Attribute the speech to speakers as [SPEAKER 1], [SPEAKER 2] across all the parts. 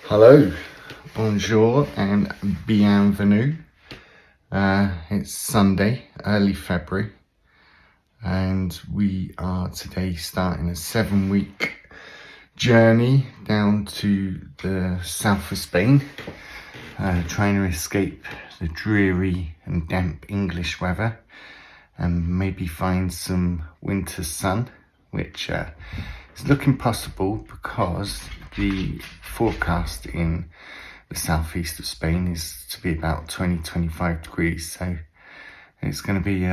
[SPEAKER 1] Hello, bonjour and bienvenue. It's Sunday, early February, and we are today starting a 7-week journey down to the south of Spain, trying to escape the dreary and damp English weather and maybe find some winter sun, which is looking possible because the forecast in the southeast of Spain is to be about 20-25 degrees, so it's going to be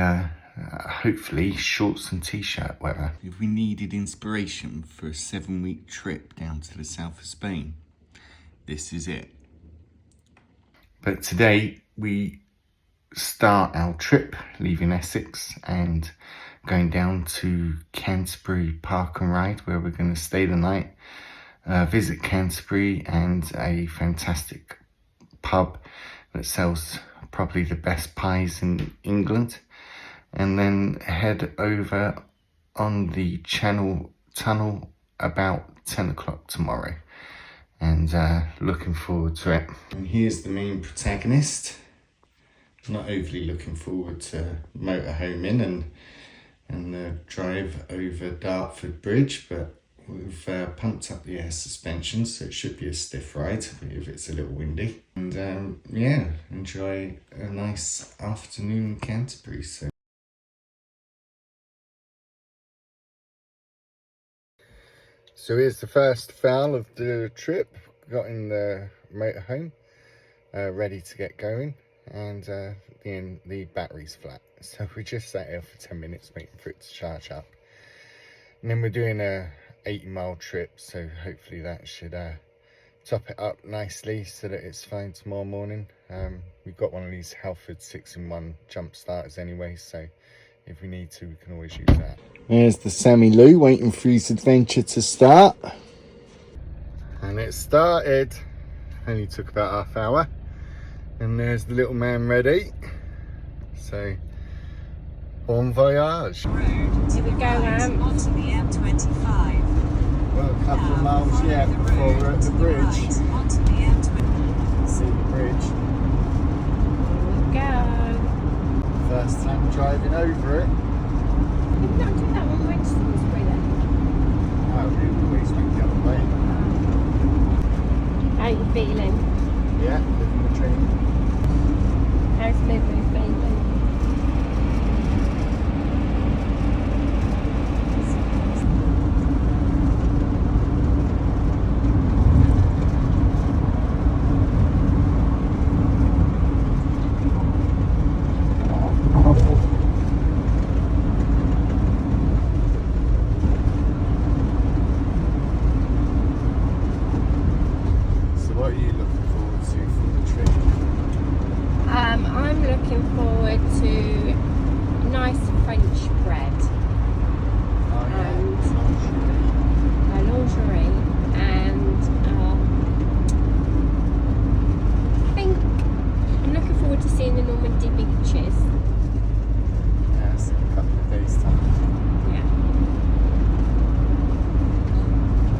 [SPEAKER 1] hopefully shorts and t-shirt weather. If we needed inspiration for a 7-week trip down to the south of Spain, this is it. But today we start our trip leaving Essex and going down to Canterbury Park and Ride, where we're going to stay the night, visit Canterbury and a fantastic pub that sells probably the best pies in England, and then head over on the Channel Tunnel about 10 o'clock tomorrow, and looking forward to it. And here's the main protagonist. Not overly looking forward to motorhome in and the drive over Dartford Bridge, but we've pumped up the air suspension, so it should be a stiff ride if it's a little windy. And yeah, enjoy a nice afternoon in Canterbury. So here's the first foul of the trip. Got in the motorhome, ready to get going, and the battery's flat. So we just sat here for 10 minutes waiting for it to charge up. And then we're doing a 80-mile trip, so hopefully that should top it up nicely so that it's fine tomorrow morning. We've got one of these Halford 6-in-1 jump starters anyway, so if we need to, we can always use that. There's the Sammy Lou waiting for his adventure to start. And it started. Only took about half hour. And there's the little man ready. So, bon voyage.
[SPEAKER 2] Here we go, onto the M25.
[SPEAKER 1] Well, a couple of miles yet before we're at the bridge.
[SPEAKER 2] Onto the M25.
[SPEAKER 1] See the bridge.
[SPEAKER 2] Here we go.
[SPEAKER 1] First time driving over it.
[SPEAKER 2] Did we not do that one when Salisbury then?
[SPEAKER 1] Oh, we always went the other way.
[SPEAKER 2] How are you feeling?
[SPEAKER 1] Yeah, living the dream.
[SPEAKER 2] How's Liverpool feeling? I'm looking forward to nice French bread and lingerie, and I think I'm looking forward to seeing the Normandy beaches.
[SPEAKER 1] Yeah, it's in a couple of days' time.
[SPEAKER 2] Yeah.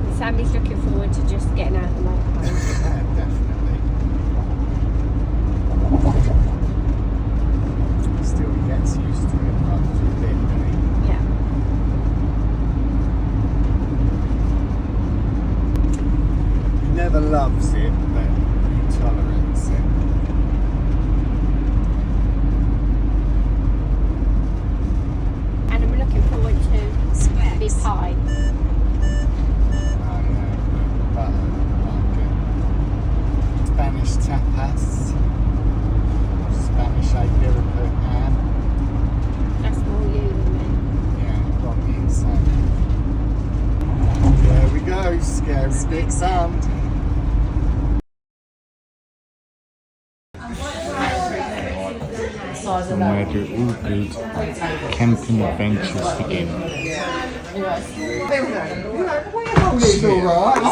[SPEAKER 2] And Sammy's looking forward to just getting out of the motorhome.
[SPEAKER 1] Definitely. Still, he gets used to it after a bit, doesn't he?
[SPEAKER 2] Yeah.
[SPEAKER 1] He never loves it, but he tolerates it.
[SPEAKER 2] And I'm looking forward to the pie.
[SPEAKER 1] Oh yeah, butter, like Spanish tapas, Spanish Iberico ham.
[SPEAKER 2] That's more you than me.
[SPEAKER 1] Yeah, on the inside. There we go, scary big sound. And where do all good camping adventures begin?
[SPEAKER 3] It's all right.